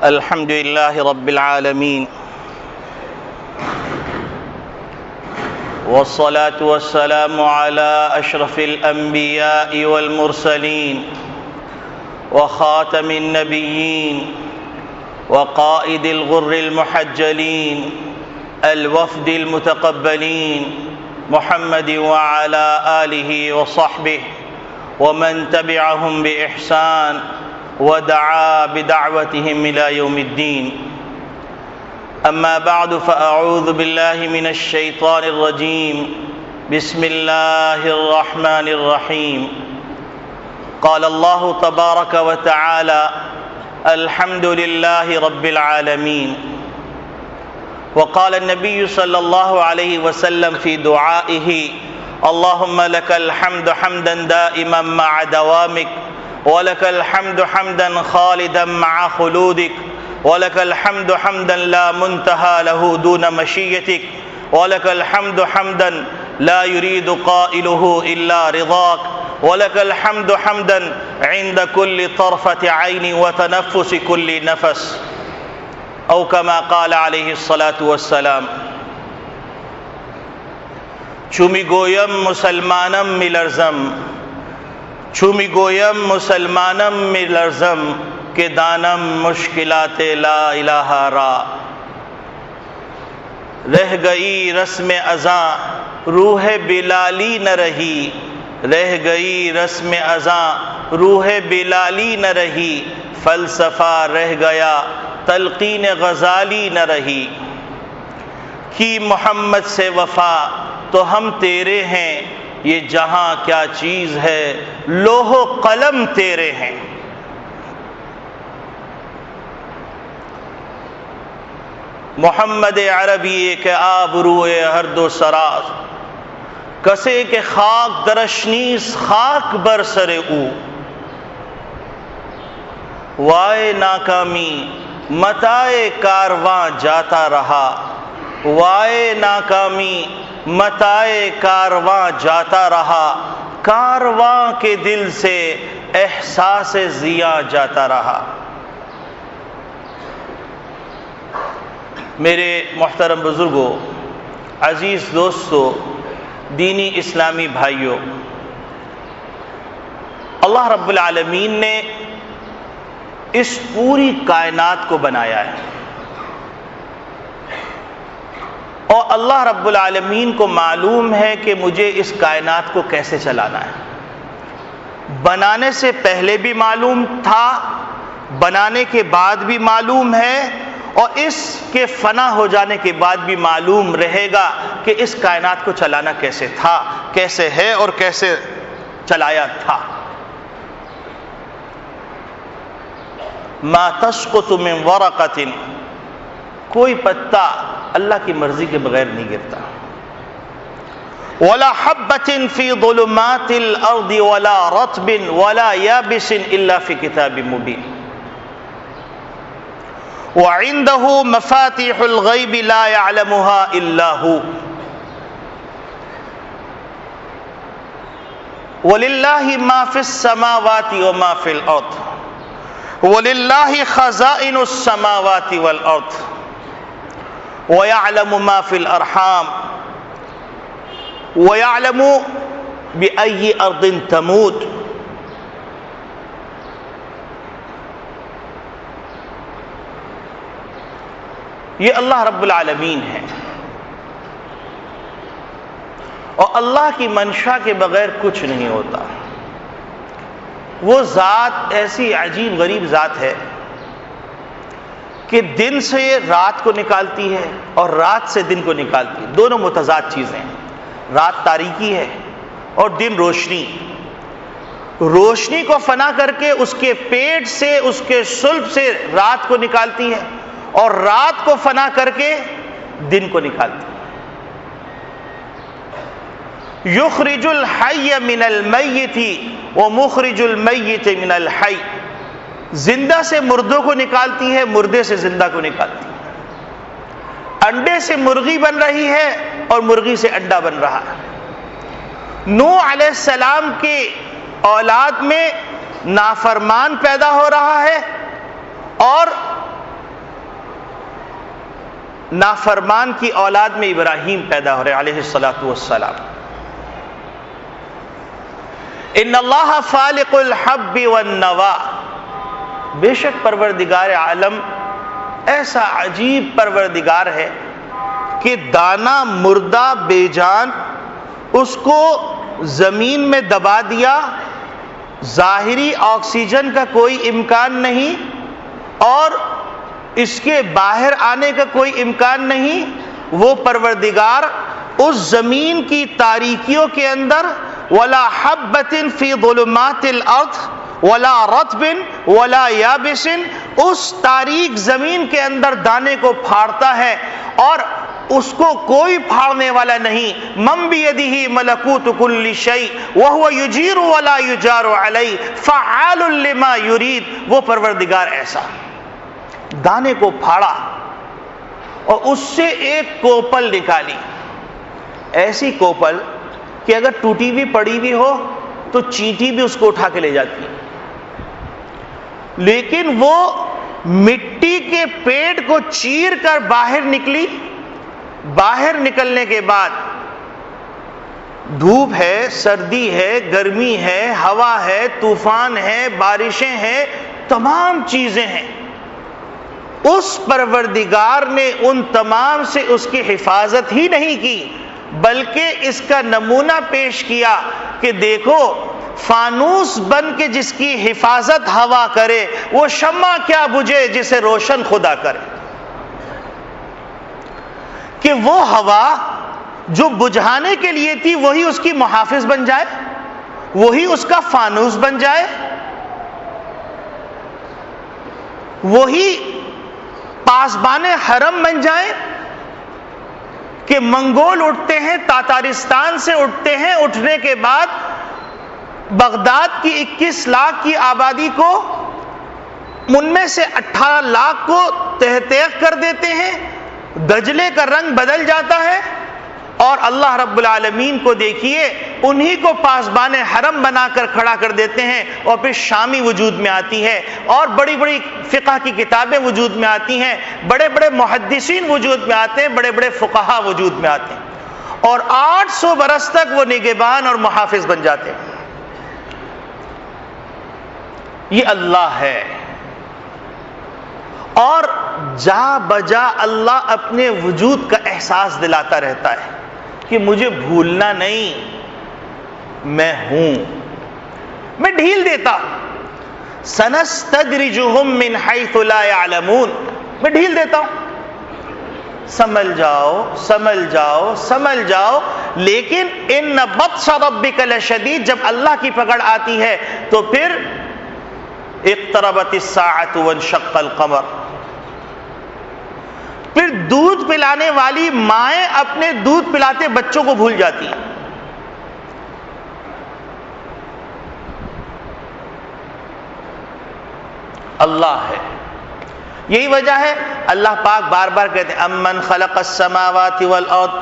الحمد لله رب العالمين، والصلاة والسلام على أشرف الأنبياء والمرسلين وخاتم النبيين وقائد الغر المحجلين الوفد المتقبلين محمد وعلى آله وصحبه ومن تبعهم بإحسان ودعا بدعوتهم إلى يوم الدين. أما بعد فأعوذ بالله من الشيطان الرجيم. بسم الله الرحمن الرحيم. قال الله تبارك وتعالى: الحمد لله رب العالمين. وقال النبي صلى الله عليه وسلم في دعائه: اللهم لك الحمد حمدا دائما مع دوامك، ولك الحمد حمدا خالدا مع خلودك، ولك الحمد حمدا لا منتهى له دون مشيتك، ولك الحمد حمدا لا يريد قائله إلا رضاك، ولك الحمد حمدا عند كل طرفة عين وتنفس كل نفس، أو كما قال عليه الصلاة والسلام. چومی گویم مسلمانم میلرزم، چومی گویم مسلمانم میلرزم کہ دانم مشکلات لا الہ را. رہ گئی رسم ازاں روح بلالی نہ رہی، رہ گئی رسم ازاں روح بلالی نہ رہی، فلسفہ رہ گیا تلقین غزالی نہ رہی. کی محمد سے وفا تو ہم تیرے ہیں، یہ جہاں کیا چیز ہے لوح و قلم تیرے ہیں. محمد عربی کے آبروئے ہر دو سراز، کسے کے خاک درشنیس خاک بر سر او. وائے ناکامی متائے کارواں جاتا رہا، وائے ناکامی متائے کارواں جاتا رہا، کارواں کے دل سے احساس ضیاء جاتا رہا. میرے محترم بزرگوں، عزیز دوستو، دینی اسلامی بھائیوں، اللہ رب العالمین نے اس پوری کائنات کو بنایا ہے، اور اللہ رب العالمین کو معلوم ہے کہ مجھے اس کائنات کو کیسے چلانا ہے. بنانے سے پہلے بھی معلوم تھا، بنانے کے بعد بھی معلوم ہے، اور اس کے فنا ہو جانے کے بعد بھی معلوم رہے گا کہ اس کائنات کو چلانا کیسے تھا، کیسے ہے اور کیسے چلایا تھا. ما تسقط من ورقۃ، کوئی پتا اللہ کی مرضی کے بغیر نہیں گرتا. ولا حبۃ فی ظلمات الارض ولا رطب ولا یابس الا فی کتاب مبین. وعنده مفاتيح الغيب لا يعلمها الا هو. وللہ ما فی السماوات وما فی الارض، وللہ خزائن السماوات والارض، وَيَعْلَمُ مَا فِي الْأَرْحَامِ وَيَعْلَمُ بِأَيِّ أَرْضٍ تَمُوتُ. یہ اللہ رب العالمین ہے، اور اللہ کی منشا کے بغیر کچھ نہیں ہوتا. وہ ذات ایسی عجیب غریب ذات ہے کہ دن سے رات کو نکالتی ہے اور رات سے دن کو نکالتی ہے. دونوں متضاد چیزیں ہیں. رات تاریکی ہے اور دن روشنی. روشنی کو فنا کر کے اس کے پیٹ سے، اس کے صلب سے رات کو نکالتی ہے، اور رات کو فنا کر کے دن کو نکالتی ہے. یخرج الحی من المیت ومخرج المیت من الحی. زندہ سے مردوں کو نکالتی ہے، مردے سے زندہ کو نکالتی ہے. انڈے سے مرغی بن رہی ہے اور مرغی سے انڈا بن رہا ہے. نوح علیہ السلام کی اولاد میں نافرمان پیدا ہو رہا ہے، اور نافرمان کی اولاد میں ابراہیم پیدا ہو رہے علیہ الصلاۃ والسلام. ان اللہ فالق الحب والنوا، بے شک پروردگار عالم ایسا عجیب پروردگار ہے کہ دانا مردہ بے جان اس کو زمین میں دبا دیا، ظاہری آکسیجن کا کوئی امکان نہیں اور اس کے باہر آنے کا کوئی امکان نہیں، وہ پروردگار اس زمین کی تاریکیوں کے اندر ولا حبۃ فی ظلمات الارض ولا رطب ولا یابس، اس تاریک زمین کے اندر دانے کو پھاڑتا ہے اور اس کو کوئی پھاڑنے والا نہیں. من بیدہ ملکوت کل شیء وہو یجیر ولا یجار علیہ فعال لما یرید. وہ پروردگار ایسا دانے کو پھاڑا اور اس سے ایک کوپل نکالی، ایسی کوپل کہ اگر ٹوٹی بھی پڑی بھی ہو تو چینٹی بھی اس کو اٹھا کے لے جاتی ہے، لیکن وہ مٹی کے پیٹ کو چیر کر باہر نکلی. باہر نکلنے کے بعد دھوپ ہے، سردی ہے، گرمی ہے، ہوا ہے، طوفان ہے، بارشیں ہیں، تمام چیزیں ہیں. اس پروردگار نے ان تمام سے اس کی حفاظت ہی نہیں کی بلکہ اس کا نمونہ پیش کیا کہ دیکھو فانوس بن کے جس کی حفاظت ہوا کرے وہ شمع کیا بجھے جسے روشن خدا کرے. کہ وہ ہوا جو بجھانے کے لیے تھی وہی اس کی محافظ بن جائے، وہی اس کا فانوس بن جائے، وہی پاسبان حرم بن جائے. کہ منگول اٹھتے ہیں، تاتارستان سے اٹھتے ہیں، اٹھنے کے بعد بغداد کی 21 لاکھ کی آبادی کو ان میں سے 18 لاکھ کو تہتیغ کر دیتے ہیں، دجلے کا رنگ بدل جاتا ہے اور اللہ رب العالمین کو دیکھیے انہی کو پاسبان حرم بنا کر کھڑا کر دیتے ہیں. اور پھر شامی وجود میں آتی ہے اور بڑی بڑی فقہ کی کتابیں وجود میں آتی ہیں، بڑے بڑے محدثین وجود میں آتے ہیں، بڑے بڑے فقہا وجود میں آتے ہیں اور 800 برس تک وہ نگہبان اور محافظ بن جاتے ہیں. یہ اللہ ہے اور جا بجا اللہ اپنے وجود کا احساس دلاتا رہتا ہے کہ مجھے بھولنا نہیں، میں ہوں. میں ڈھیل دیتا ہوں، سنستدرجہم من حیث لا یعلمون، میں ڈھیل دیتا ہوں، سنبھل جاؤ سنبھل جاؤ سنبھل جاؤ. لیکن ان بطش ربک لشدید، جب اللہ کی پکڑ آتی ہے تو پھر اقتربت الساعۃ وانشق القمر. پھر دودھ پلانے والی مائیں اپنے دودھ پلاتے بچوں کو بھول جاتی ہیں. اللہ ہے. یہی وجہ ہے اللہ پاک بار بار کہتے ہیں امن خلق السماوات والارض،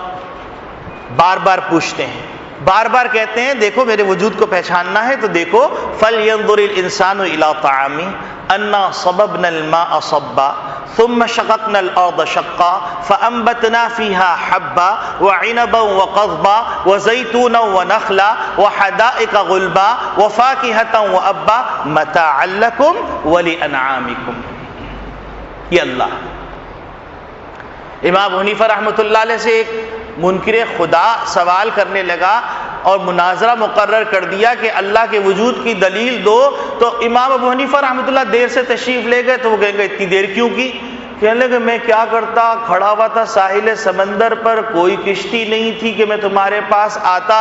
بار بار پوچھتے ہیں، بار بار کہتے ہیں دیکھو میرے وجود کو پہچاننا ہے تو دیکھو فَلْيَنظُرِ الْإِنسَانُ إِلَىٰ طَعَامِهِ أَنَّا صَبَبْنَا الْمَاءَ صَبًّا ثُمَّ شَقَقْنَا الْأَرْضَ شَقًّا فَأَنبَتْنَا فِيهَا حَبًّا وَعِنَبًا وَقَضْبًا وَزَيْتُونًا وَنَخْلًا وَحَدَائِقَ غُلْبًا وَفَاكِهَةً وَأَبًّا مَتَاعًا لَكُمْ وَلِأَنْعَامِكُمْ. یہ اللہ. امام حنیفہ رحمۃ اللہ علیہ سے ایک منکر خدا سوال کرنے لگا اور مناظرہ مقرر کر دیا کہ اللہ کے وجود کی دلیل دو، تو امام ابو حنیفہ رحمۃ اللہ دیر سے تشریف لے گئے تو وہ کہیں گے اتنی دیر کیوں کی؟ کہنے لگے میں کیا کرتا، کھڑا ہوا تھا ساحل سمندر پر، کوئی کشتی نہیں تھی کہ میں تمہارے پاس آتا،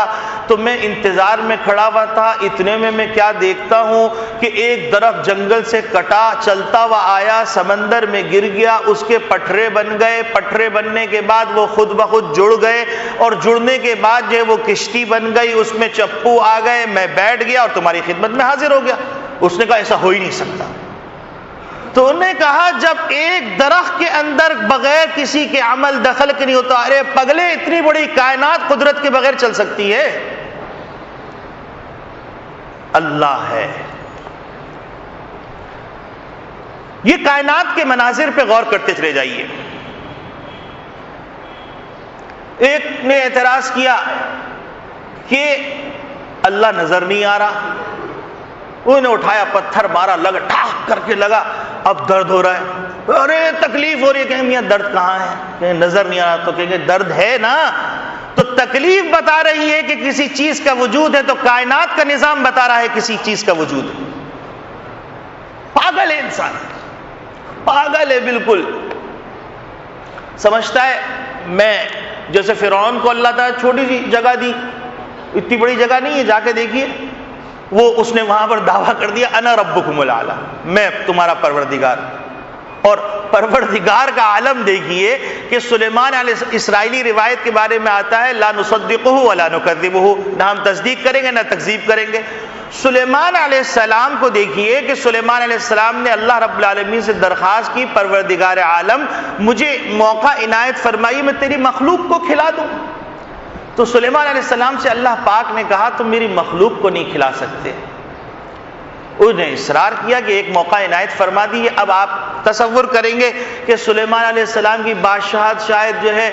تو میں انتظار میں کھڑا ہوا تھا. اتنے میں کیا دیکھتا ہوں کہ ایک درخت جنگل سے کٹا چلتا ہوا آیا، سمندر میں گر گیا، اس کے پٹھرے بن گئے، پٹھرے بننے کے بعد وہ خود بخود جڑ گئے اور جڑنے کے بعد جو وہ کشتی بن گئی، اس میں چپو آ گئے، میں بیٹھ گیا اور تمہاری خدمت میں حاضر ہو گیا. اس نے کہا ایسا ہو ہی نہیں سکتا. تو انہوں نے کہا جب ایک درخت کے اندر بغیر کسی کے عمل دخل کے نہیں ہوتا، ارے پگلے اتنی بڑی کائنات قدرت کے بغیر چل سکتی ہے؟ اللہ ہے. یہ کائنات کے مناظر پہ غور کرتے چلے جائیے. ایک نے اعتراض کیا کہ اللہ نظر نہیں آ رہا، انہوں نے اٹھایا پتھر مارا، لگا ٹھاک کر کے لگا، اب درد ہو رہا ہے، ارے تکلیف ہو رہی ہے، کہیں میاں درد کہاں ہے؟ کہیں نظر نہیں آ رہا، تو کہیں گے درد ہے نا، تو تکلیف بتا رہی ہے کہ کسی چیز کا وجود ہے، تو کائنات کا نظام بتا رہا ہے کسی چیز کا وجود ہے۔ پاگل ہے انسان، پاگل ہے بالکل، سمجھتا ہے میں، جیسے فرعون کو اللہ تعالیٰ چھوٹی سی جگہ دی، اتنی بڑی جگہ نہیں ہے، جا کے دیکھیے، وہ اس نے وہاں پر دعویٰ کر دیا انا ربکم الاعلی، میں تمہارا پروردگار۔ اور پروردگار کا عالم دیکھیے کہ سلیمان علیہ، اسرائیلی روایت کے بارے میں آتا ہے لا نصدقہ ولا نکذبہ، نہ ہم تصدیق کریں گے نہ تکذیب کریں گے۔ سلیمان علیہ السلام کو دیکھیے کہ سلیمان علیہ السلام نے اللہ رب العالمین سے درخواست کی پروردگار عالم مجھے موقع عنایت فرمائیے میں تیری مخلوق کو کھلا دوں، تو سلیمان علیہ السلام سے اللہ پاک نے کہا تم میری مخلوق کو نہیں کھلا سکتے۔ انہوں نے اصرار کیا کہ ایک موقع عنایت فرما دیجیے۔ اب آپ تصور کریں گے کہ سلیمان علیہ السلام کی بادشاہت شاید جو ہے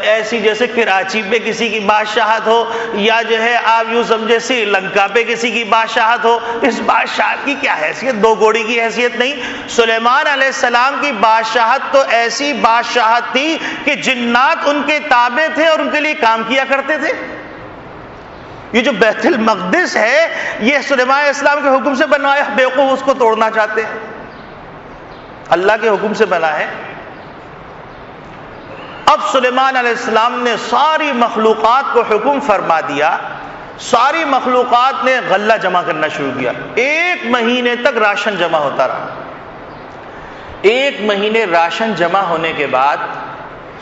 ایسی جیسے کراچی پہ کسی کی بادشاہت ہو، یا جو ہے آپ یوں سمجھے سری لنکا پہ کسی کی بادشاہت ہو۔ اس بادشاہت کی کیا حیثیت، دو گوڑی کی حیثیت نہیں۔ سلیمان علیہ السلام کی بادشاہت تو ایسی بادشاہت تھی کہ جنات ان کے تابع تھے اور ان کے لیے کام کیا کرتے تھے۔ یہ جو بیت المقدس ہے یہ سلیمان علیہ السلام کے حکم سے بنوایا، بیوقوف اس کو توڑنا چاہتے ہیں، اللہ کے حکم سے بنا ہے۔ اب سلیمان علیہ السلام نے ساری مخلوقات کو حکم فرما دیا، ساری مخلوقات نے غلہ جمع کرنا شروع کیا، 1 مہینے تک راشن جمع ہوتا رہا۔ 1 مہینے راشن جمع ہونے کے بعد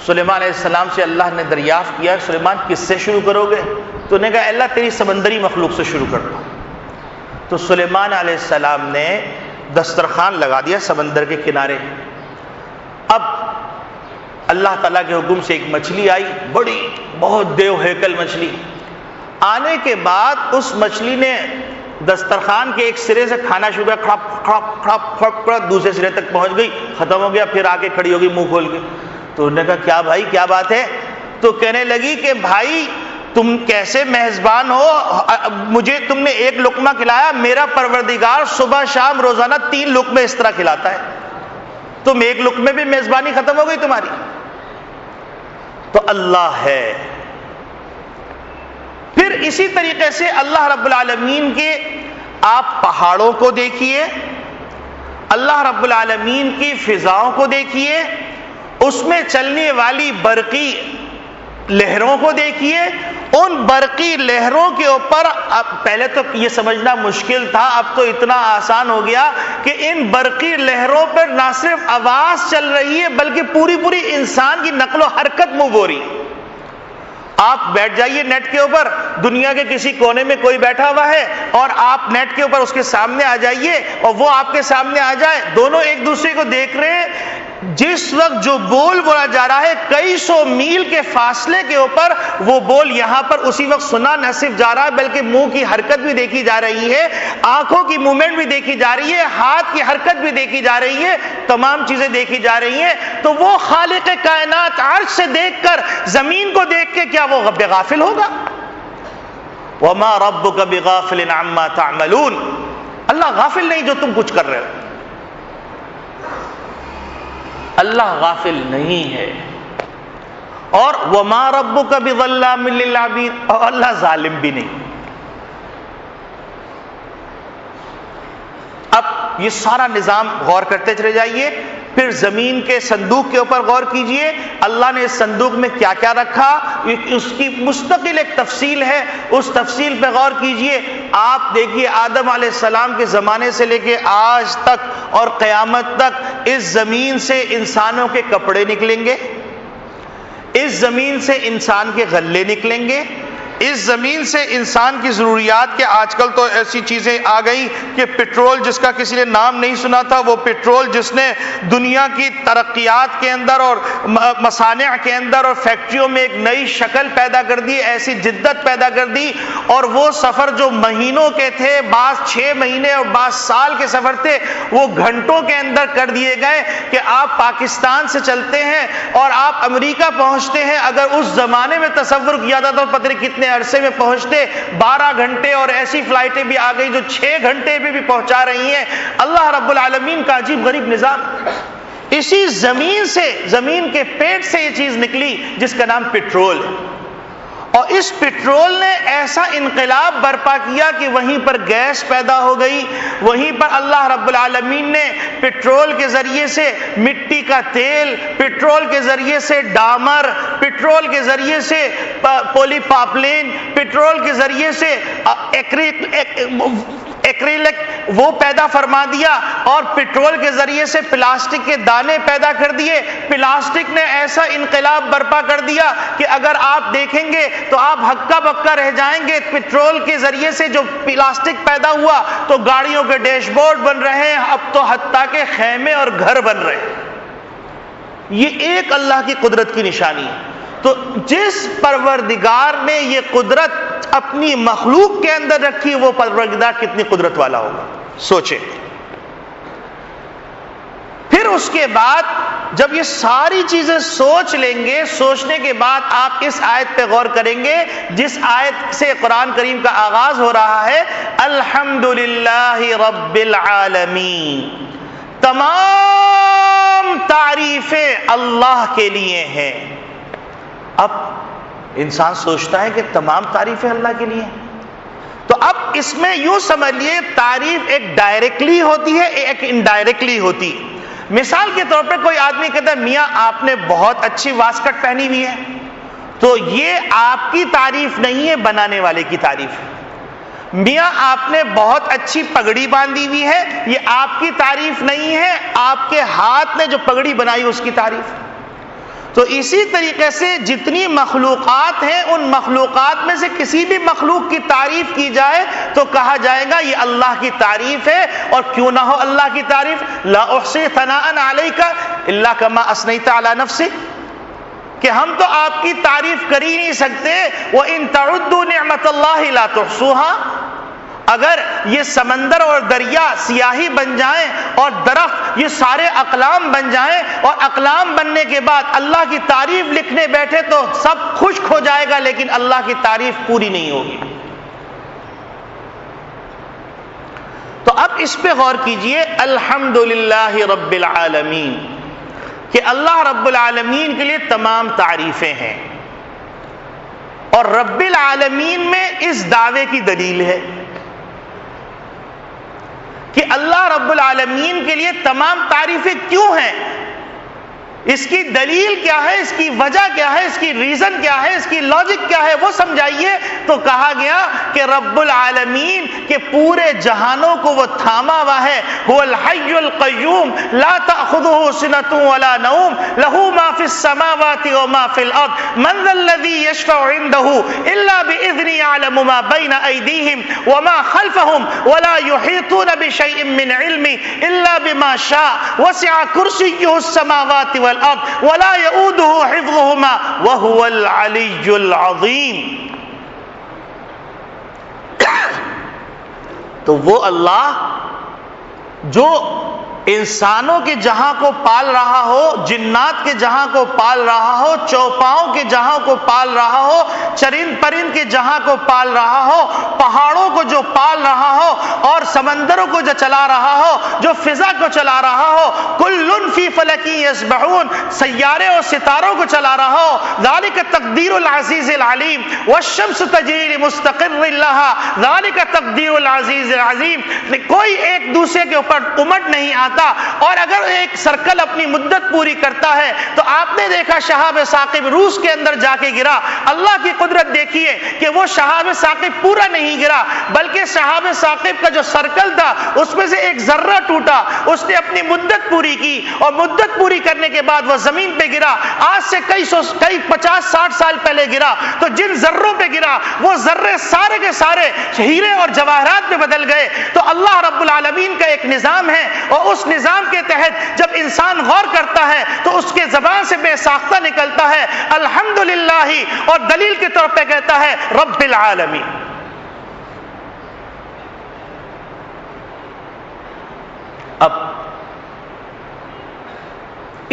سلیمان علیہ السلام سے اللہ نے دریافت کیا سلیمان کس سے شروع کرو گے؟ تو نے کہا اللہ تیری سمندری مخلوق سے شروع کرتا ہوں۔ تو سلیمان علیہ السلام نے دسترخوان لگا دیا سمندر کے کنارے۔ اب اللہ تعالیٰ کے حکم سے ایک مچھلی آئی، بڑی بہت دیو ہیکل مچھلی۔ آنے کے بعد اس مچھلی نے دسترخوان کے ایک سرے سے کھانا شروع کیا، کھڑپ کھڑپ کھڑپ کھڑپ کھڑپ، دوسرے سرے تک پہنچ گئی، ختم ہو گیا، پھر آ کے کھڑی ہوگی منہ کھول کے۔ تو انہوں نے کہا کیا بھائی کیا بات ہے؟ تو کہنے لگی کہ بھائی تم کیسے میزبان ہو، مجھے تم نے 1 لقمہ کھلایا، میرا پروردگار صبح شام روزانہ 3 لقمے اس طرح کھلاتا ہے، تم 1 لقمے بھی میزبانی ختم ہو گئی تمہاری۔ تو اللہ ہے۔ پھر اسی طریقے سے اللہ رب العالمین کے آپ پہاڑوں کو دیکھیے، اللہ رب العالمین کی فضاؤں کو دیکھیے، اس میں چلنے والی برقی لہروں کو دیکھیے، ان برقی لہروں کے اوپر اب پہلے تو یہ سمجھنا مشکل تھا، اب تو اتنا آسان ہو گیا کہ ان برقی لہروں پر نہ صرف آواز چل رہی ہے بلکہ پوری پوری انسان کی نقل و حرکت موو ہو رہی۔ آپ بیٹھ جائیے نیٹ کے اوپر، دنیا کے کسی کونے میں کوئی بیٹھا ہوا ہے اور آپ نیٹ کے اوپر اس کے سامنے آ جائیے اور وہ آپ کے سامنے آ جائے، دونوں ایک دوسرے کو دیکھ رہے ہیں، جس وقت جو بول بولا جا رہا ہے کئی 100 میل کے فاصلے کے اوپر وہ بول یہاں پر اسی وقت سنا نہ صرف جا رہا ہے بلکہ منہ کی حرکت بھی دیکھی جا رہی ہے، آنکھوں کی موومنٹ بھی دیکھی جا رہی ہے، ہاتھ کی حرکت بھی دیکھی جا رہی ہے، تمام چیزیں دیکھی جا رہی ہیں۔ تو وہ خالق کائنات عرش سے دیکھ کر زمین کو دیکھ کے کیا وہ غافل ہوگا؟ وما ربک بغافل عما تعملون، اللہ غافل نہیں جو تم کچھ کر رہے ہو، اللہ غافل نہیں ہے۔ اور وما ربک بظلام للعبید، اور اللہ ظالم بھی نہیں۔ اب یہ سارا نظام غور کرتے چلے جائیے، پھر زمین کے صندوق کے اوپر غور کیجئے، اللہ نے اس صندوق میں کیا کیا رکھا، اس کی مستقل ایک تفصیل ہے، اس تفصیل پہ غور کیجئے۔ آپ دیکھیے آدم علیہ السلام کے زمانے سے لے کے آج تک اور قیامت تک اس زمین سے انسانوں کے کپڑے نکلیں گے، اس زمین سے انسان کے غلے نکلیں گے، اس زمین سے انسان کی ضروریات کے آج کل تو ایسی چیزیں آ گئی کہ پیٹرول جس کا کسی نے نام نہیں سنا تھا، وہ پیٹرول جس نے دنیا کی ترقیات کے اندر اور مصانع کے اندر اور فیکٹریوں میں ایک نئی شکل پیدا کر دی، ایسی جدت پیدا کر دی، اور وہ سفر جو مہینوں کے تھے، بعض 6 مہینے اور بعض سال کے سفر تھے، وہ گھنٹوں کے اندر کر دیے گئے کہ آپ پاکستان سے چلتے ہیں اور آپ امریکہ پہنچتے ہیں۔ اگر اس زمانے میں تصور کیا تھا تو پتہ نہیں کتنے عرصے میں پہنچتے، 12 گھنٹے، اور ایسی فلائٹیں بھی آ گئی جو 6 گھنٹے میں بھی پہنچا رہی ہیں۔ اللہ رب العالمین کا عجیب غریب نظام۔ اسی زمین سے، زمین کے پیٹ سے یہ چیز نکلی جس کا نام پیٹرول ہے، اور اس پیٹرول نے ایسا انقلاب برپا کیا کہ وہیں پر گیس پیدا ہو گئی، وہیں پر اللہ رب العالمین نے پیٹرول کے ذریعے سے مٹی کا تیل، پیٹرول کے ذریعے سے ڈامر، پیٹرول کے ذریعے سے پولی پاپلین، پیٹرول کے ذریعے سے ایکریلک وہ پیدا فرما دیا، اور پیٹرول کے ذریعے سے پلاسٹک کے دانے پیدا کر دیے۔ پلاسٹک نے ایسا انقلاب برپا کر دیا کہ اگر آپ دیکھیں گے تو آپ ہکا بکا رہ جائیں گے۔ پیٹرول کے ذریعے سے جو پلاسٹک پیدا ہوا تو گاڑیوں کے ڈیش بورڈ بن رہے ہیں، اب تو حتیٰ کہ خیمے اور گھر بن رہے ہیں۔ یہ ایک اللہ کی قدرت کی نشانی ہے۔ تو جس پروردگار نے یہ قدرت اپنی مخلوق کے اندر رکھی، وہ پروردگار کتنی قدرت والا ہوگا، سوچیں۔ پھر اس کے بعد جب یہ ساری چیزیں سوچ لیں گے، سوچنے کے بعد آپ اس آیت پہ غور کریں گے جس آیت سے قرآن کریم کا آغاز ہو رہا ہے، الحمدللہ رب العالمین، تمام تعریفیں اللہ کے لیے ہیں۔ اب انسان سوچتا ہے کہ تمام تعریفیں اللہ کے لیے ہیں، تو اب اس میں یوں سمجھ لیے تعریف ایک ڈائریکٹلی ہوتی ہے، ایک انڈائریکٹلی ہوتی ہے۔ مثال کے طور پر کوئی آدمی کہتا ہے میاں آپ نے بہت اچھی واسکٹ پہنی ہوئی ہے، تو یہ آپ کی تعریف نہیں ہے، بنانے والے کی تعریف ہے۔ میاں آپ نے بہت اچھی پگڑی باندھی ہوئی ہے، یہ آپ کی تعریف نہیں ہے، آپ کے ہاتھ نے جو پگڑی بنائی اس کی تعریف ہے۔ تو اسی طریقے سے جتنی مخلوقات ہیں، ان مخلوقات میں سے کسی بھی مخلوق کی تعریف کی جائے تو کہا جائے گا یہ اللہ کی تعریف ہے۔ اور کیوں نہ ہو اللہ کی تعریف، لا احصی ثناء علیک الا کما اثنیت علی نفسک، کہ ہم تو آپ کی تعریف کر ہی نہیں سکتے، وَإِن تَعُدُّوا نِعْمَةَ اللَّهِ لَا تُحْصُوهَا۔ اگر یہ سمندر اور دریا سیاہی بن جائیں اور درخت یہ سارے اقلام بن جائیں، اور اقلام بننے کے بعد اللہ کی تعریف لکھنے بیٹھے تو سب خشک ہو جائے گا، لیکن اللہ کی تعریف پوری نہیں ہوگی۔ تو اب اس پہ غور کیجئے، الحمدللہ رب العالمین، کہ اللہ رب العالمین کے لیے تمام تعریفیں ہیں، اور رب العالمین میں اس دعوے کی دلیل ہے کہ اللہ رب العالمین کے لیے تمام تعریفیں کیوں ہیں، اس کی دلیل کیا ہے، اس کی وجہ کیا ہے، اس کی ریزن کیا ہے، اس کی لاجک کیا ہے، وہ سمجھائیے۔ تو کہا گیا کہ رب العالمین کے پورے جہانوں کو وہ تھاما ہوا ہے، هو الحی القیوم لا تأخذه سنة ولا نوم له ما في السماوات وما في الارض من ذا الذي يشفع عنده الا باذنه يعلم ما بين ايديهم وما خلفهم ولا يحيطون بشيء من علمه الا بما شاء وسع كرسيه السماوات والارض ولا يؤوده حفظهما وهو العلي العظيم۔ تو وہ اللہ جو انسانوں کے جہاں کو پال رہا ہو، جنات کے جہاں کو پال رہا ہو، چوپاؤں کے جہاں کو پال رہا ہو، چرند پرند کے جہاں کو پال رہا ہو، پہاڑوں کو جو پال رہا ہو، اور سمندروں کو جو چلا رہا ہو، جو فضا کو چلا رہا ہو، کل فی فلک یسبحون، سیارے اور ستاروں کو چلا رہا ہو، ذالک تقدیر العزیز العلیم، والشمس تجری لمستقر لها، ذالک تقدیر العزیز العظیم۔ کوئی ایک دوسرے کے اوپر امٹ نہیں آتا، اور اگر ایک سرکل اپنی مدت پوری کرتا ہے تو آپ نے دیکھا شہاب ثاقب روس کے اندر جا کے گرا، اللہ کی قدرت دیکھیے کہ وہ شہاب ثاقب پورا نہیں گرا، بلکہ شہاب ثاقب کا جو سرکل تھا اس میں سے ایک ذرہ ٹوٹا، اس نے اپنی مدت پوری کی، اور مدت پوری کرنے کے بعد وہ زمین پہ گرا، آج سے کئی 50-60 سال پہلے گرا، تو جن ذروں پہ گرا وہ ذرے سارے کے سارے ہیرے اور جواہرات میں بدل گئے۔ تو اللہ رب العالمین کا ایک نظام ہے، اور اس نظام کے تحت جب انسان غور کرتا ہے تو اس کے زبان سے بے ساختہ نکلتا ہے الحمدللہ، اور دلیل کے طور پہ کہتا ہے رب العالمین۔ اب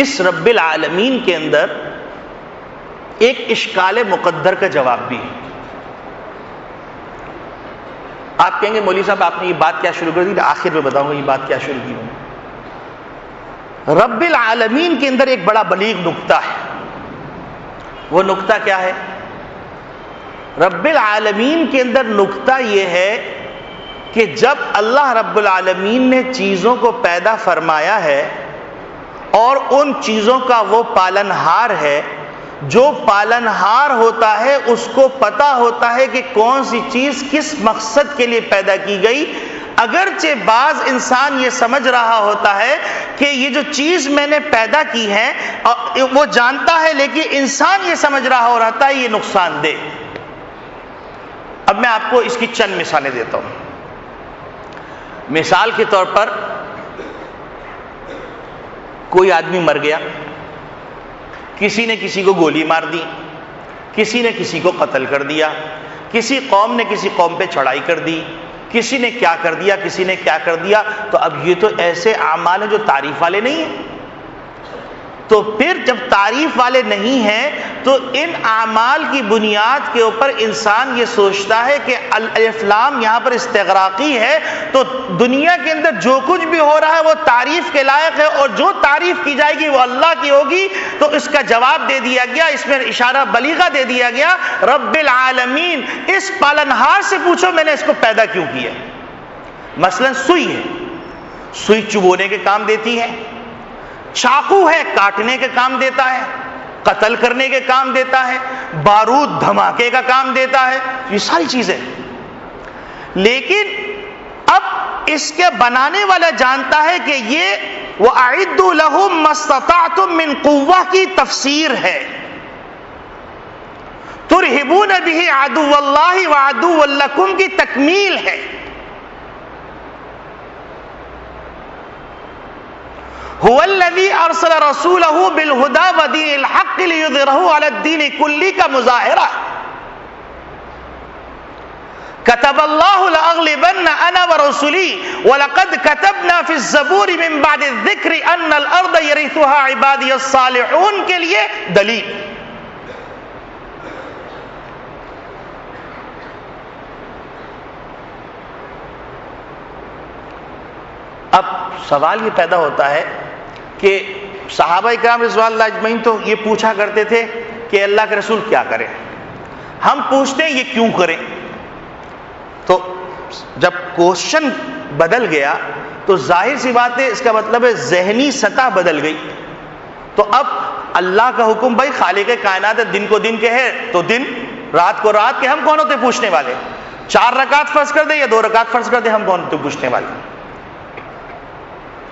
اس رب العالمین کے اندر ایک اشکال مقدر کا جواب بھی ہے۔ آپ کہیں گے مولوی صاحب آپ نے یہ بات کیا شروع کر دی؟ آخر میں بتاؤں گا یہ بات کیا شروع کی ہوں۔ رب العالمین کے اندر ایک بڑا بلیغ نقطہ ہے، وہ نقطہ کیا ہے؟ رب العالمین کے اندر نقطہ یہ ہے کہ جب اللہ رب العالمین نے چیزوں کو پیدا فرمایا ہے اور ان چیزوں کا وہ پالنہار ہے، جو پالنہار ہوتا ہے اس کو پتہ ہوتا ہے کہ کون سی چیز کس مقصد کے لیے پیدا کی گئی، اگرچہ بعض انسان یہ سمجھ رہا ہوتا ہے کہ یہ جو چیز میں نے پیدا کی ہے وہ جانتا ہے، لیکن انسان یہ سمجھ رہا ہو رہتا ہے یہ نقصان دہ۔ اب میں آپ کو اس کی چند مثالیں دیتا ہوں۔ مثال کے طور پر کوئی آدمی مر گیا، کسی نے کسی کو گولی مار دی، کسی نے کسی کو قتل کر دیا، کسی قوم نے کسی قوم پہ چڑھائی کر دی، کسی نے کیا کر دیا، کسی نے کیا کر دیا، تو اب یہ تو ایسے اعمال ہیں جو تعریف والے نہیں ہیں۔ تو پھر جب تعریف والے نہیں ہیں تو ان اعمال کی بنیاد کے اوپر انسان یہ سوچتا ہے کہ الف لام یہاں پر استغراقی ہے، تو دنیا کے اندر جو کچھ بھی ہو رہا ہے وہ تعریف کے لائق ہے، اور جو تعریف کی جائے گی وہ اللہ کی ہوگی۔ تو اس کا جواب دے دیا گیا، اس میں اشارہ بلیغہ دے دیا گیا، رب العالمین، اس پالنہار سے پوچھو میں نے اس کو پیدا کیوں کیا۔ مثلا سوئی ہے، سوئی چبونے کے کام دیتی ہے، چاقو ہے کاٹنے کے کام دیتا ہے، قتل کرنے کے کام دیتا ہے، بارود دھماکے کا کام دیتا ہے، یہ ساری چیزیں۔ لیکن اب اس کے بنانے والا جانتا ہے کہ یہ وَأَعِدُّوا لَهُم مَّا اسْتَطَعْتُم مِّن قُوَّةٍ کی تفسیر ہے، تُرْهِبُونَ بِهِ عَدُوَّ اللَّهِ وَعَدُوًّا لَّكُمْ کی تکمیل ہے۔ هو الذي ارسل رسوله بالهدى ودين الحق ليظهره على الدين كله کا مظاہرہ۔ كتب الله لأغلبن انا ورسلي ولقد كتبنا في الزبور من بعد الذكر ان الارض يرثها عبادي الصالحون کے لیے دلیل۔ اب سوال یہ پیدا ہوتا ہے کہ صحابہ کرام رضوان اللہ اجمعین تو یہ پوچھا کرتے تھے کہ اللہ کے رسول کیا کریں، ہم پوچھتے ہیں یہ کیوں کریں۔ تو جب کوشچن بدل گیا تو ظاہر سی بات ہے اس کا مطلب ہے ذہنی سطح بدل گئی۔ تو اب اللہ کا حکم بھائی خالق کائنات ہے، دن کو دن کے ہے تو دن، رات کو رات کے، ہم کون ہوتے پوچھنے والے؟ 4 رکعت فرض کر دے یا 2 رکعت فرض کر دے، ہم کون ہوتے پوچھنے والے؟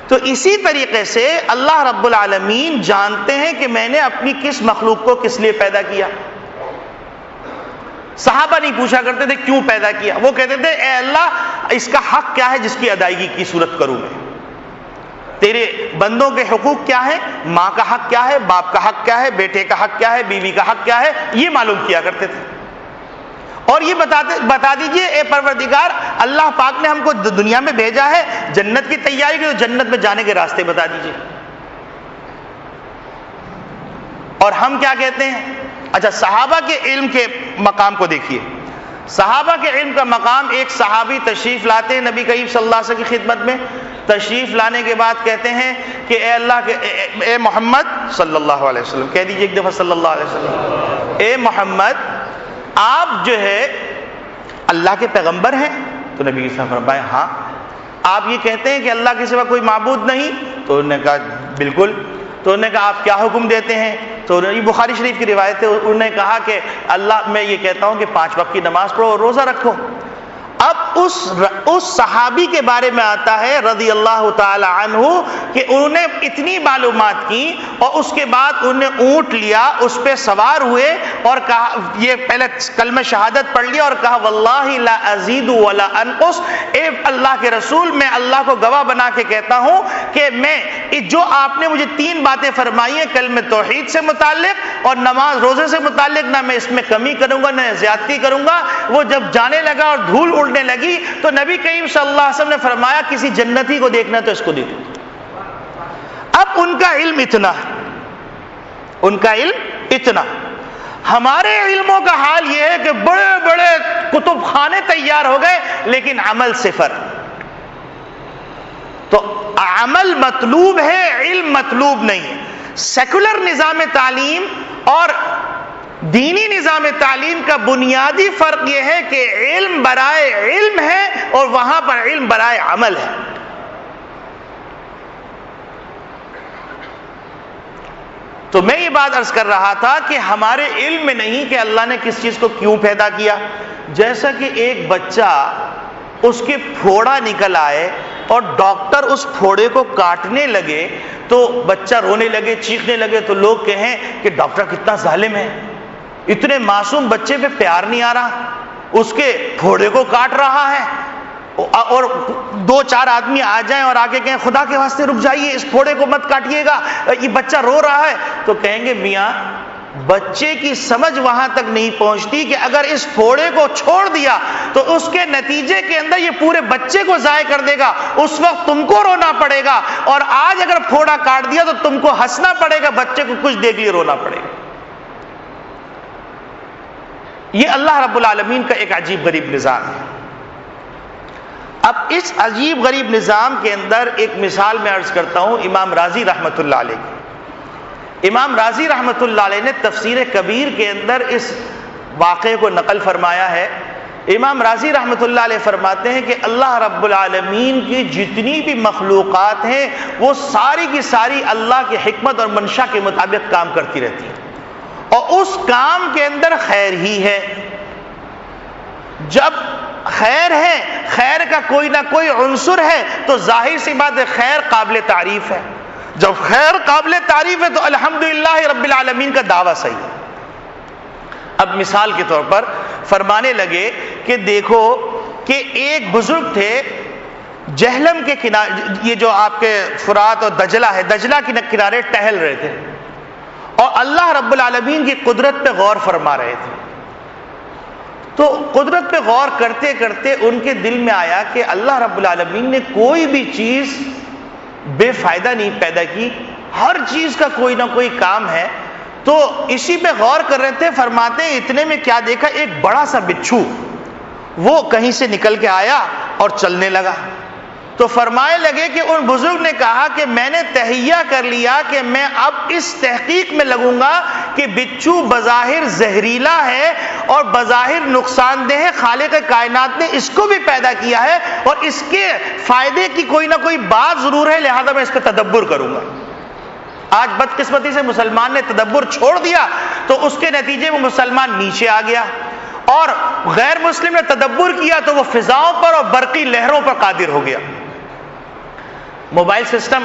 تو اسی طریقے سے اللہ رب العالمین جانتے ہیں کہ میں نے اپنی کس مخلوق کو کس لیے پیدا کیا۔ صحابہ نہیں پوچھا کرتے تھے کیوں پیدا کیا، وہ کہتے تھے اے اللہ اس کا حق کیا ہے جس کی ادائیگی کی صورت کروں میں، تیرے بندوں کے حقوق کیا ہے، ماں کا حق کیا ہے، باپ کا حق کیا ہے، بیٹے کا حق کیا ہے، بیوی کا حق کیا ہے، یہ معلوم کیا کرتے تھے۔ اور یہ بتا دیجئے اے پروردگار، اللہ پاک نے ہم کو دنیا میں بھیجا ہے جنت کی تیاری کی، تو جنت میں جانے کے راستے بتا دیجئے۔ اور ہم کیا کہتے ہیں؟ اچھا صحابہ کے علم کے مقام کو دیکھیے، صحابہ کے علم کا مقام، ایک صحابی تشریف لاتے ہیں نبی کریم صلی اللہ علیہ وسلم کی خدمت میں، تشریف لانے کے بعد کہتے ہیں کہ اے اللہ کے اے محمد صلی اللہ علیہ وسلم، کہہ دیجئے ایک دفعہ صلی اللہ علیہ وسلم، اے محمد آپ جو ہے اللہ کے پیغمبر ہیں؟ تو نبی صلی اللہ علیہ وسلم فرمائے ہاں۔ آپ یہ کہتے ہیں کہ اللہ کے سوا کوئی معبود نہیں؟ تو انہوں نے کہا بالکل. تو انہوں نے کہا آپ کیا حکم دیتے ہیں؟ تو یہ بخاری شریف کی روایت ہے. انہوں نے کہا کہ اللہ میں یہ کہتا ہوں کہ 5 وقت کی نماز پڑھو اور روزہ رکھو. اب اس صحابی کے بارے میں آتا ہے رضی اللہ تعالی عنہ کہ انہوں نے اتنی معلومات کی اور اس کے بعد انہوں نے اونٹ لیا, اس پہ سوار ہوئے اور کہا, یہ پہلے کلمہ شہادت پڑھ لیا اور کہا واللہ لا ازید ولا انقص, اے اللہ کے رسول میں اللہ کو گواہ بنا کے کہتا ہوں کہ میں جو آپ نے مجھے 3 باتیں فرمائی ہیں کلمہ توحید سے متعلق اور نماز روزے سے متعلق, نہ میں اس میں کمی کروں گا نہ زیادتی کروں گا. وہ جب جانے لگا اور دھول اڑنے لگی تو نبی کریم صلی اللہ علیہ وسلم نے فرمایا کسی جنتی کو دیکھنا تو اس کو دیکھو. اب ان کا علم اتنا, ان کا علم اتنا. ہمارے علموں کا حال یہ ہے کہ بڑے بڑے کتب خانے تیار ہو گئے لیکن عمل صفر. تو عمل مطلوب ہے, علم مطلوب نہیں. سیکولر نظام تعلیم اور دینی نظام تعلیم کا بنیادی فرق یہ ہے کہ علم برائے علم ہے اور وہاں پر علم برائے عمل ہے. تو میں یہ بات عرض کر رہا تھا کہ ہمارے علم میں نہیں کہ اللہ نے کس چیز کو کیوں پیدا کیا. جیسا کہ ایک بچہ اس کے پھوڑا نکل آئے اور ڈاکٹر اس پھوڑے کو کاٹنے لگے تو بچہ رونے لگے, چیخنے لگے, تو لوگ کہیں کہ ڈاکٹر کتنا ظالم ہے, اتنے معصوم بچے پہ پیار نہیں آ رہا, اس کے پھوڑے کو کاٹ رہا ہے. اور 2-4 آدمی آ جائیں اور آگے کہیں خدا کے واسطے رک جائیے, اس پھوڑے کو مت کاٹیے گا, یہ بچہ رو رہا ہے. تو کہیں گے میاں بچے کی سمجھ وہاں تک نہیں پہنچتی کہ اگر اس پھوڑے کو چھوڑ دیا تو اس کے نتیجے کے اندر یہ پورے بچے کو ضائع کر دے گا, اس وقت تم کو رونا پڑے گا, اور آج اگر پھوڑا کاٹ دیا تو تم کو ہنسنا پڑے گا, بچے کو کچھ دیکھ لیے رونا پڑے گا. یہ اللہ رب العالمین کا ایک عجیب غریب نظام ہے. اب اس عجیب غریب نظام کے اندر ایک مثال میں عرض کرتا ہوں امام راضی رحمۃ اللہ علیہ کی. امام راضی رحمۃ اللہ علیہ نے تفسیر کبیر کے اندر اس واقعے کو نقل فرمایا ہے. امام راضی رحمۃ اللہ علیہ فرماتے ہیں کہ اللہ رب العالمین کی جتنی بھی مخلوقات ہیں وہ ساری کی ساری اللہ کی حکمت اور منشا کے مطابق کام کرتی رہتی ہیں, اور اس کام کے اندر خیر ہی ہے. جب خیر ہے, خیر کا کوئی نہ کوئی عنصر ہے, تو ظاہر سی بات ہے خیر قابل تعریف ہے. جب خیر قابل تعریف ہے تو الحمدللہ رب العالمین کا دعویٰ صحیح ہے. اب مثال کے طور پر فرمانے لگے کہ دیکھو کہ ایک بزرگ تھے جہلم کے کنارے, یہ جو آپ کے فرات اور دجلہ ہے, دجلہ کے کنارے ٹہل رہے تھے اور اللہ رب العالمین کی قدرت پہ غور فرما رہے تھے. تو قدرت پہ غور کرتے کرتے ان کے دل میں آیا کہ اللہ رب العالمین نے کوئی بھی چیز بے فائدہ نہیں پیدا کی, ہر چیز کا کوئی نہ کوئی کام ہے. تو اسی پہ غور کر رہے تھے, فرماتے ہیں اتنے میں کیا دیکھا, ایک بڑا سا بچھو وہ کہیں سے نکل کے آیا اور چلنے لگا. تو فرمائے لگے کہ ان بزرگ نے کہا کہ میں نے تہیہ کر لیا کہ میں اب اس تحقیق میں لگوں گا کہ بچھو بظاہر زہریلا ہے اور بظاہر نقصان دہ ہے, خالق کائنات نے اس کو بھی پیدا کیا ہے اور اس کے فائدے کی کوئی نہ کوئی بات ضرور ہے, لہذا میں اس کا تدبر کروں گا. آج بدقسمتی سے مسلمان نے تدبر چھوڑ دیا تو اس کے نتیجے میں مسلمان نیچے آ گیا, اور غیر مسلم نے تدبر کیا تو وہ فضاؤں پر اور برقی لہروں پر قادر ہو گیا. موبائل سسٹم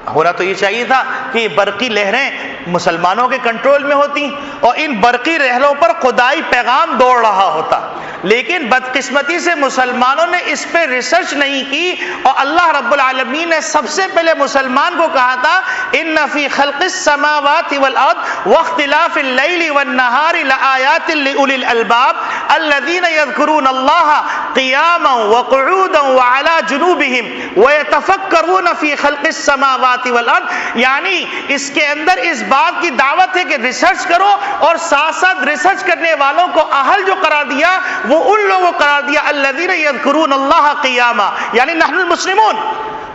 ہونا تو یہ چاہیے تھا کہ یہ برقی لہریں مسلمانوں کے کنٹرول میں ہوتی اور ان برقی لہروں پر خدائی پیغام دوڑ رہا ہوتا, لیکن بدقسمتی سے مسلمانوں نے اس پہ ریسرچ نہیں کی, اور اللہ رب العالمین نے سب سے پہلے مسلمان کو کہا تھا ان فی خلق السماوات والارض واختلاف اللیل والنہار لآیات لأولی الالباب الذین یذکرون اللہ قیاما وقعودا وعلی جنوبہم ویتفکرون فی خلق السماوات والارض. یعنی اس کے اندر اس بات کی دعوت ہے کہ ریسرچ کرو, اور ساتھ ساتھ ریسرچ کرنے والوں کو اہل جو قرار دیا وہ ان لوگوں کو قرار دیا الذین یذکرون اللہ قیاما, یعنی نحن المسلمون,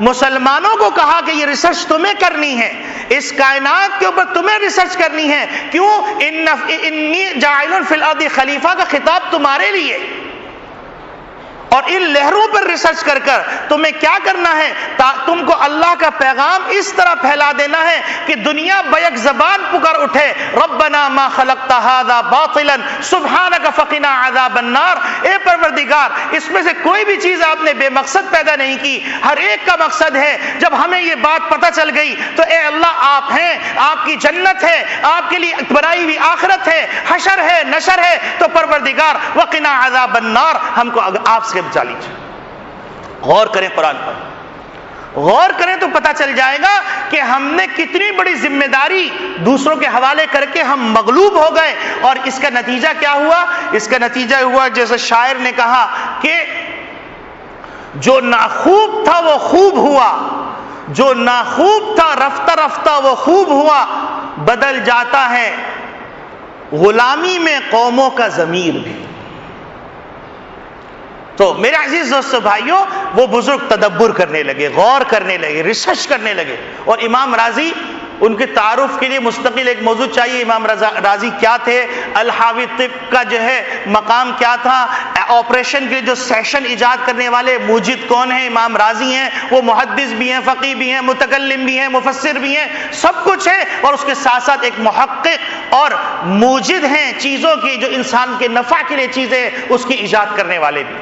مسلمانوں کو کہا کہ یہ ریسرچ تمہیں کرنی ہے, اس کائنات کے اوپر تمہیں ریسرچ کرنی ہے. کیوں؟ انی جاعل فی الارض خلیفہ کا خطاب تمہارے لیے, اور ان لہروں پر ریسرچ کر کر تمہیں کیا کرنا ہے، تم کو اللہ کا پیغام اس طرح پھیلا دینا ہے کہ دنیا بیک زبان پکار اٹھے، ربنا ما خلقت ھذا باطلا سبحانک فقنا عذاب النار، اے پروردگار اس میں سے کوئی بھی چیز آپ نے بے مقصد پیدا نہیں کی، ہر ایک کا مقصد ہے۔ جب ہمیں یہ بات پتہ چل گئی تو اے اللہ آپ ہیں، آپ کی جنت ہے، آپ کے لیے بنائی ہوئی آخرت ہے، حشر ہے، نشر ہے، تو پروردگار وقنا عذاب النار، ہم کو آپ سے بچا لیجیے۔ غور کریں قرآن پر، غور کریں تو پتہ چل جائے گا کہ ہم نے کتنی بڑی ذمہ داری دوسروں کے حوالے کر کے ہم مغلوب ہو گئے، اور اس کا نتیجہ کیا ہوا؟ اس کا نتیجہ ہوا جیسے شاعر نے کہا کہ جو ناخوب تھا وہ خوب ہوا، جو ناخوب تھا رفتہ رفتہ وہ خوب ہوا، بدل جاتا ہے غلامی میں قوموں کا ضمیر بھی۔ تو میرے عزیز دوستو بھائیوں، وہ بزرگ تدبر کرنے لگے، غور کرنے لگے، ریسرچ کرنے لگے، اور امام رازی ان کے تعارف کے لیے مستقل ایک موضوع چاہیے۔ امام رازی کیا تھے، الحاوی طب کا جو ہے مقام کیا تھا، آپریشن کے لیے جو سیشن ایجاد کرنے والے موجد کون ہیں، امام رازی ہیں، وہ محدث بھی ہیں، فقیہ بھی ہیں، متکلم بھی ہیں، مفسر بھی ہیں، سب کچھ ہے، اور اس کے ساتھ ساتھ ایک محقق اور موجد ہیں چیزوں کی، جو انسان کے نفع کے لیے چیزیں اس کی ایجاد کرنے والے بھی۔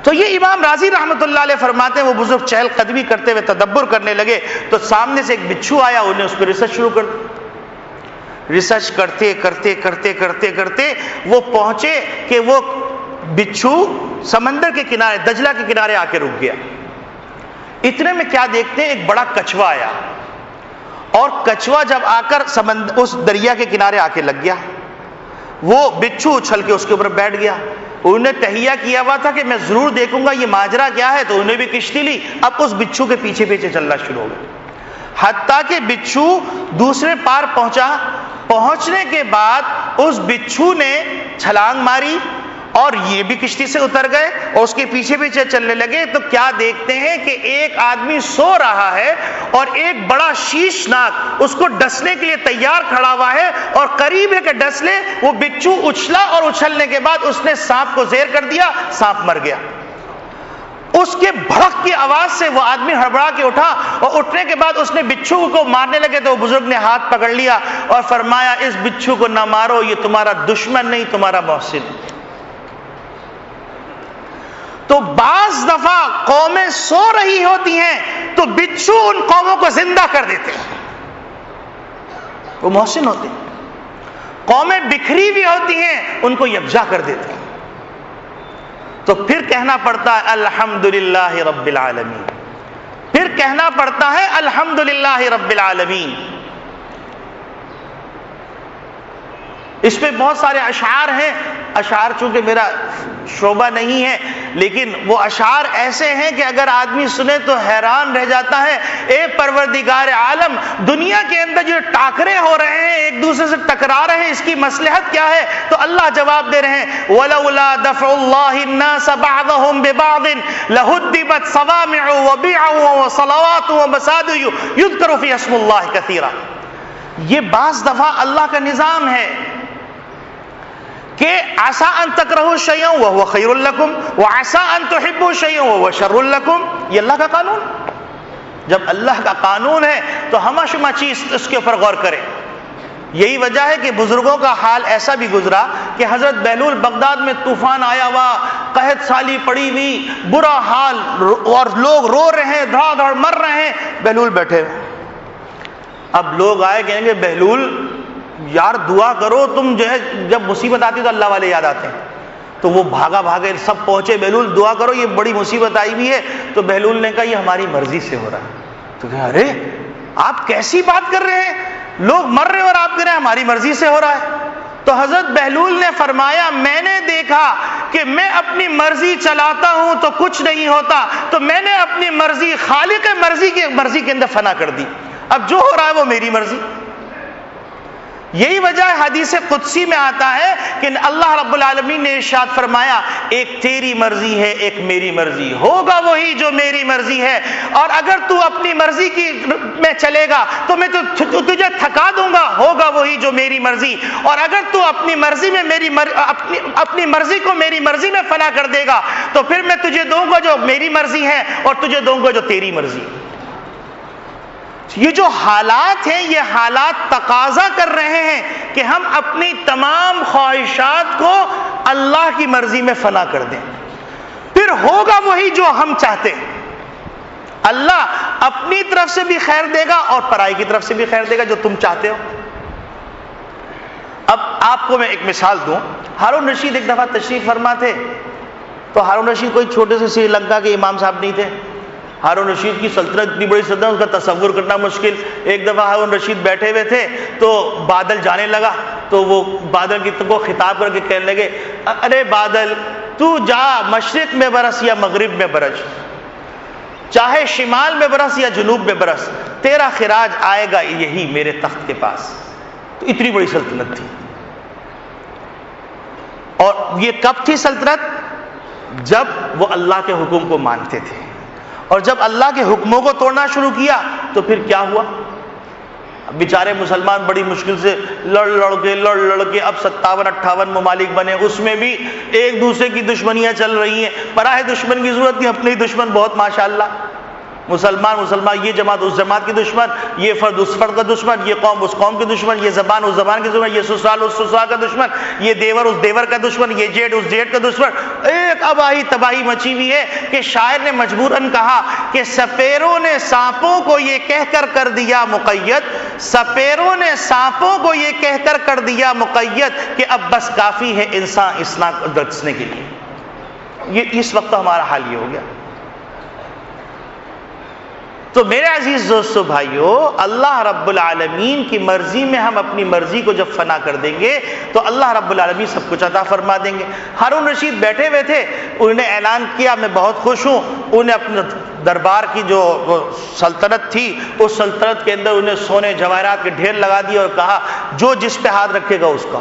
تو یہ امام رازی رحمۃ اللہ علیہ فرماتے ہیں وہ بزرگ چہل قدمی کرتے ہوئے تدبر کرنے لگے تو سامنے سے ایک بچھو آیا، انہیں اس پہ ریسرچ شروع کر دی۔ ریسرچ کرتے کرتے کرتے کرتے کرتے وہ پہنچے کہ وہ بچھو سمندر کے کنارے، دجلہ کے کنارے آ کے رک گیا۔ اتنے میں کیا دیکھتے ہیں، ایک بڑا کچھوا آیا، اور کچھوا جب آ کر اس دریا کے کنارے آ کے لگ گیا، وہ بچھو اچھل کے اس کے اوپر بیٹھ گیا۔ انہوں نے تہیہ کیا ہوا تھا کہ میں ضرور دیکھوں گا یہ ماجرا کیا ہے، تو انہیں بھی کشتی لی، اب اس بچھو کے پیچھے پیچھے چلنا شروع ہو گیا، حتیٰ کہ بچھو دوسرے پار پہنچا۔ پہنچنے کے بعد اس بچھو نے چھلانگ ماری اور یہ بھی کشتی سے اتر گئے اور اس کے پیچھے پیچھے چلنے لگے۔ تو کیا دیکھتے ہیں کہ ایک آدمی سو رہا ہے اور ایک بڑا شیشناک اس کو ڈسنے کے لیے تیار کھڑا ہوا ہے، اور قریب ہے کہ ڈس لے، وہ بچھو اچھلا اور اچھلنے کے بعد اس نے سانپ کو زیر کر دیا، سانپ مر گیا۔ اس کے بھڑک کی آواز سے وہ آدمی ہڑبڑا کے اٹھا، اور اٹھنے کے بعد اس نے بچھو کو مارنے لگے تو وہ بزرگ نے ہاتھ پکڑ لیا اور فرمایا اس بچھو کو نہ مارو، یہ تمہارا دشمن نہیں، تمہارا محسن۔ تو بعض دفعہ قومیں سو رہی ہوتی ہیں تو بچھو ان قوموں کو زندہ کر دیتے ہیں، وہ محسن ہوتے ہیں۔ قومیں بکھری بھی ہوتی ہیں، ان کو یکجا کر دیتے ہیں۔ تو پھر کہنا پڑتا ہے الحمدللہ رب العالمین، پھر کہنا پڑتا ہے الحمدللہ رب العالمین۔ اس پہ بہت سارے اشعار ہیں، اشعار چونکہ میرا شعبہ نہیں ہے، لیکن وہ اشعار ایسے ہیں کہ اگر آدمی سنے تو حیران رہ جاتا ہے۔ اے پروردگار عالم، دنیا کے اندر جو ٹاکرے ہو رہے ہیں، ایک دوسرے سے ٹکرا رہے ہیں، اس کی مصلحت کیا ہے؟ تو اللہ جواب دے رہے ہیں وَلَوْلَا دَفْعُ اللَّهِ النَّاسَ بَعْضَهُمْ بِبَعْضٍ لَهُدِّمَتْ صَوَامِعُ وَبِيعٌ وَصَلَوَاتٌ وَمَسَاجِدُ يُذْكَرُ فِيهَا اسْمُ اللَّهِ كَثِيرًا۔ یہ بعض دفعہ اللہ کا نظام ہے کہ عسى ان تکرہوا شیئا وهو خیر لکم وعسى ان تحبوا شیئا وهو شر لکم، یہ اللہ کا قانون۔ جب اللہ کا قانون ہے تو ہمہ شمہ چیز اس کے اوپر غور کریں۔ یہی وجہ ہے کہ بزرگوں کا حال ایسا بھی گزرا کہ حضرت بہلول بغداد میں طوفان آیا ہوا، قحط سالی پڑی ہوئی، برا حال، اور لوگ رو رہے ہیں، دھڑا دھڑ مر رہے ہیں، بہلول بیٹھے۔ اب لوگ آئے کہیں گے بہلول یار دعا کرو، تم جو ہے جب مصیبت آتی تو اللہ والے یاد آتے ہیں۔ تو وہ بھاگا بھاگے سب پہنچے، بہلول دعا کرو یہ بڑی مصیبت آئی ہوئی ہے۔ تو بہلول نے کہا یہ ہماری مرضی سے ہو رہا ہے۔ تو کہا ارے آپ کیسی بات کر رہے ہیں، لوگ مر رہے ہیں اور آپ کہہ رہے ہیں ہماری مرضی سے ہو رہا ہے۔ تو حضرت بہلول نے فرمایا میں نے دیکھا کہ میں اپنی مرضی چلاتا ہوں تو کچھ نہیں ہوتا، تو میں نے اپنی مرضی خالق مرضی کے اندر فنا کر دی، اب جو ہو رہا ہے وہ میری مرضی۔ یہی وجہ ہے حدیث قدسی میں آتا ہے کہ اللہ رب العالمین نے ارشاد فرمایا ایک تیری مرضی ہے ایک میری مرضی، ہوگا وہی جو میری مرضی ہے، اور اگر تو اپنی مرضی کی میں چلے گا تو میں تجھے تھکا دوں گا، ہوگا وہی جو میری مرضی، اور اگر تو اپنی مرضی میں اپنی مرضی کو میری مرضی میں فنا کر دے گا تو پھر میں تجھے دوں گا جو میری مرضی ہے اور تجھے دوں گا جو تیری مرضی ہے۔ یہ جو حالات ہیں یہ حالات تقاضا کر رہے ہیں کہ ہم اپنی تمام خواہشات کو اللہ کی مرضی میں فنا کر دیں، پھر ہوگا وہی جو ہم چاہتے ہیں۔ اللہ اپنی طرف سے بھی خیر دے گا اور پرائی کی طرف سے بھی خیر دے گا جو تم چاہتے ہو۔ اب آپ کو میں ایک مثال دوں، ہارون رشید ایک دفعہ تشریف فرما تھے، تو ہارون رشید کوئی چھوٹے سے سری لنکا کے امام صاحب نہیں تھے، ہارون رشید کی سلطنت اتنی بڑی سلطنت، اس کا تصور کرنا مشکل۔ ایک دفعہ ہارون رشید بیٹھے ہوئے تھے تو بادل جانے لگا، تو وہ بادل کی کو خطاب کر کے کہنے لگے، ارے بادل تو جا مشرق میں برس یا مغرب میں برس، چاہے شمال میں برس یا جنوب میں برس، تیرا خراج آئے گا یہی میرے تخت کے پاس۔ تو اتنی بڑی سلطنت تھی، اور یہ کب تھی سلطنت؟ جب وہ اللہ کے حکم کو مانتے تھے، اور جب اللہ کے حکموں کو توڑنا شروع کیا تو پھر کیا ہوا؟ بیچارے مسلمان بڑی مشکل سے لڑ لڑ کے اب 57-58 ممالک بنے، اس میں بھی ایک دوسرے کی دشمنیاں چل رہی ہیں۔ پراہ دشمن کی ضرورت نہیں، اپنے ہی دشمن بہت ماشاءاللہ، مسلمان یہ جماعت اس جماعت کی دشمن، یہ فرد اس فرد کا دشمن، یہ قوم اس قوم کی دشمن، یہ زبان اس زبان کی دشمن، یہ سسرال اس سسرال کا دشمن، یہ دیور اس دیور کا دشمن، یہ جیٹ اس جیٹ کا دشمن۔ ایک اباہی تباہی مچی ہوئی ہے کہ شاعر نے مجبوراً کہا کہ سپیروں نے سانپوں کو یہ کہہ کر دیا مقید، سپیروں نے سانپوں کو یہ کہہ کر دیا مقید کہ اب بس کافی ہے انسان اسلام کو دسنے کے لیے۔ یہ اس وقت ہمارا حال یہ ہو گیا۔ تو میرے عزیز دوستو بھائیو، اللہ رب العالمین کی مرضی میں ہم اپنی مرضی کو جب فنا کر دیں گے تو اللہ رب العالمین سب کچھ عطا فرما دیں گے۔ ہارون رشید بیٹھے ہوئے تھے، انہوں نے اعلان کیا میں بہت خوش ہوں، انہوں نے اپنے دربار کی جو سلطنت تھی اس سلطنت کے اندر انہیں سونے جواہرات کے ڈھیر لگا دیے اور کہا جو جس پہ ہاتھ رکھے گا اس کا۔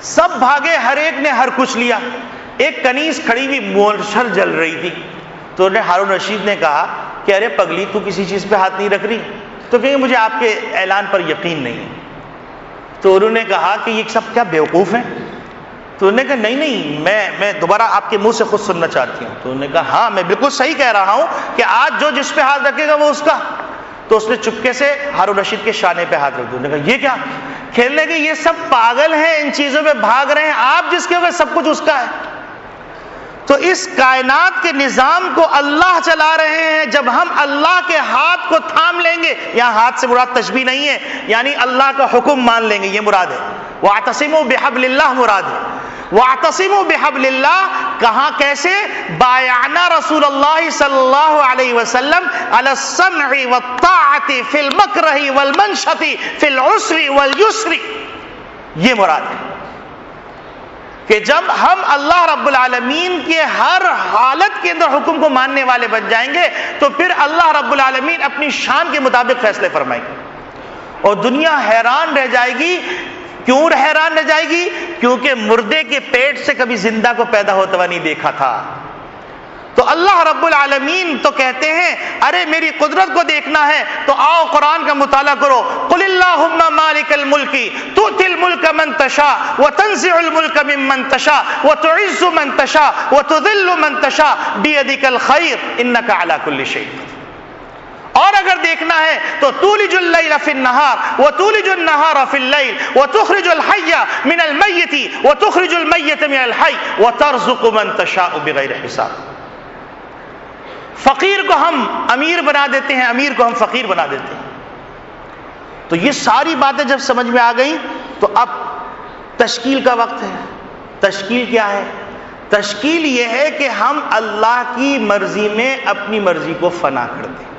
سب بھاگے، ہر ایک نے ہر کچھ لیا۔ ایک کنیز کھڑی ہوئی مورچھر جل رہی تھی، تو انہیں ہارون رشید نے کہا کہ ارے پگلی تو کسی چیز پہ ہاتھ نہیں رکھ رہی؟ تو کہیں مجھے آپ کے اعلان پر یقین نہیں ہے۔ تو انہوں نے کہا کہ یہ سب کیا بیوقوف ہیں؟ تو انہوں نے کہا نہیں میں دوبارہ آپ کے منہ سے خود سننا چاہتی ہوں۔ تو انہوں نے کہا ہاں میں بالکل صحیح کہہ رہا ہوں کہ آج جو جس پہ ہاتھ رکھے گا وہ اس کا۔ تو اس نے چپکے سے ہارون رشید کے شانے پہ ہاتھ رکھ دیا۔ انہوں نے کہا یہ کیا؟ کھیلنے کے یہ سب پاگل ہیں، ان چیزوں پہ بھاگ رہے ہیں، آپ جس کے ہوگا سب کچھ اس کا ہے۔ تو اس کائنات کے نظام کو اللہ چلا رہے ہیں، جب ہم اللہ کے ہاتھ کو تھام لیں گے، یہاں ہاتھ سے مراد تشبیہ نہیں ہے، یعنی اللہ کا حکم مان لیں گے، یہ مراد ہے۔ وَاعْتَصِمُوا بِحَبْلِ اللَّهِ مراد ہے۔ وَاعْتَصِمُوا بِحَبْلِ اللَّهِ کہاں کیسے؟ بَايَعْنَا رسول اللہ صلی اللہ علیہ وسلم علی السمع والطاعة فی المکرہ والمنشط فی العسر والیسر، یہ مراد ہے کہ جب ہم اللہ رب العالمین کے ہر حالت کے اندر حکم کو ماننے والے بن جائیں گے تو پھر اللہ رب العالمین اپنی شان کے مطابق فیصلے فرمائیں گے، اور دنیا حیران رہ جائے گی۔ کیوں حیران رہ جائے گی؟ کیونکہ مردے کے پیٹ سے کبھی زندہ کو پیدا ہوتا ہوا نہیں دیکھا تھا۔ تو اللہ رب العالمین تو کہتے ہیں ارے میری قدرت کو دیکھنا ہے تو آؤ قرآن کا مطالعہ کرو۔ قل اللہم مالک الملک تؤتی الملک من تشاء وتنزع الملک ممن تشاء وتعز من تشاء وتذل من تشاء بیدک الخیر انک علی کل شیء قدیر۔ اور اگر دیکھنا ہے تو تولج اللیل فی النہار وتولج النہار فی اللیل وتخرج الحی من المیت وتخرج المیت من الحی وترزق من تشاء بغیر حساب۔ فقیر کو ہم امیر بنا دیتے ہیں، امیر کو ہم فقیر بنا دیتے ہیں۔ تو یہ ساری باتیں جب سمجھ میں آ گئیں تو اب تشکیل کا وقت ہے۔ تشکیل کیا ہے؟ تشکیل یہ ہے کہ ہم اللہ کی مرضی میں اپنی مرضی کو فنا کر دیں،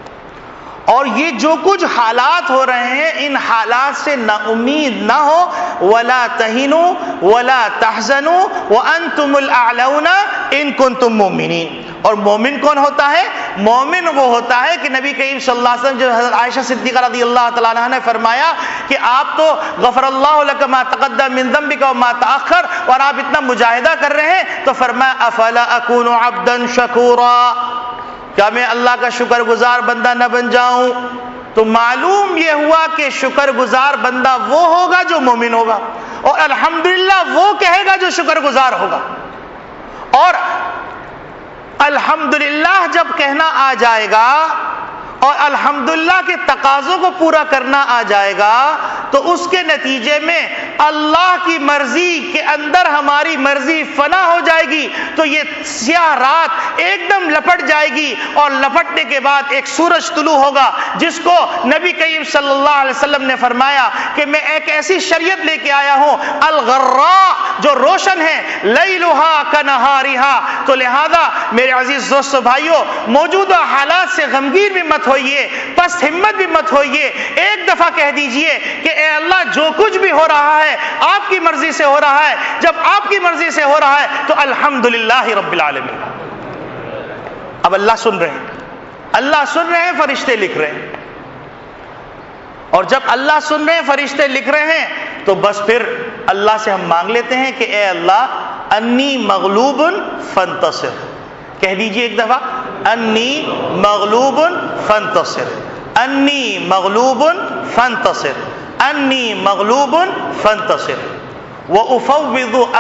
اور یہ جو کچھ حالات ہو رہے ہیں ان حالات سے نا امید نہ ہو۔ وَلَا تَهِنُوا وَلَا تَحْزَنُوا وَأَنْتُمُ الْأَعْلَوْنَ إِن كُنتُم مُؤْمِنِينَ۔ اور مومن کون ہوتا ہے؟ مومن وہ ہوتا ہے کہ نبی کریم صلی اللہ علیہ وسلم جو حضرت عائشہ صدیقہ رضی اللہ تعالیٰ عنہ نے فرمایا کہ آپ تو غفر اللہ لک ما تقدم من ذنبک وما تأخر، اور آپ اتنا مجاہدہ کر رہے ہیں، تو فرمایا افلا اکون عبدا شکورا، کیا میں اللہ کا شکر گزار بندہ نہ بن جاؤں؟ تو معلوم یہ ہوا کہ شکر گزار بندہ وہ ہوگا جو مومن ہوگا، اور الحمدللہ وہ کہے گا جو شکر گزار ہوگا۔ اور الحمدللہ جب کہنا آ جائے گا اور الحمدللہ کے تقاضوں کو پورا کرنا آ جائے گا، تو اس کے نتیجے میں اللہ کی مرضی کے اندر ہماری مرضی فنا ہو جائے گی، تو یہ سیاہ رات ایک دم لپٹ جائے گی، اور لپٹنے کے بعد ایک سورج طلوع ہوگا، جس کو نبی کریم صلی اللہ علیہ وسلم نے فرمایا کہ میں ایک ایسی شریعت لے کے آیا ہوں الغراء، جو روشن ہے، لیلھا کنہارھا۔ تو لہذا میرے عزیز دوستو بھائیو، موجودہ حالات سے غمگین بھی مت ہوئیے، پست ہمت بھی مت ہوئیے، ایک دفعہ کہہ دیجئے کہ اے اللہ جو کچھ بھی ہو رہا ہے آپ کی مرضی سے ہو رہا ہے، جب آپ کی مرضی سے ہو رہا ہے تو الحمدللہ رب العالمین۔ اب اللہ سن رہے ہیں، اللہ سن رہے ہیں، فرشتے لکھ رہے ہیں، اور جب اللہ سن رہے ہیں، فرشتے لکھ رہے ہیں، تو بس پھر اللہ سے ہم مانگ لیتے ہیں کہ اے اللہ انی مغلوب فانتصر۔ کہہ دیجئے ایک دفعہ، انی مغلوب فانتصر، انی مغلوب فانتصر، انی مغلوب فانتصر، وَأُفَوِّضُ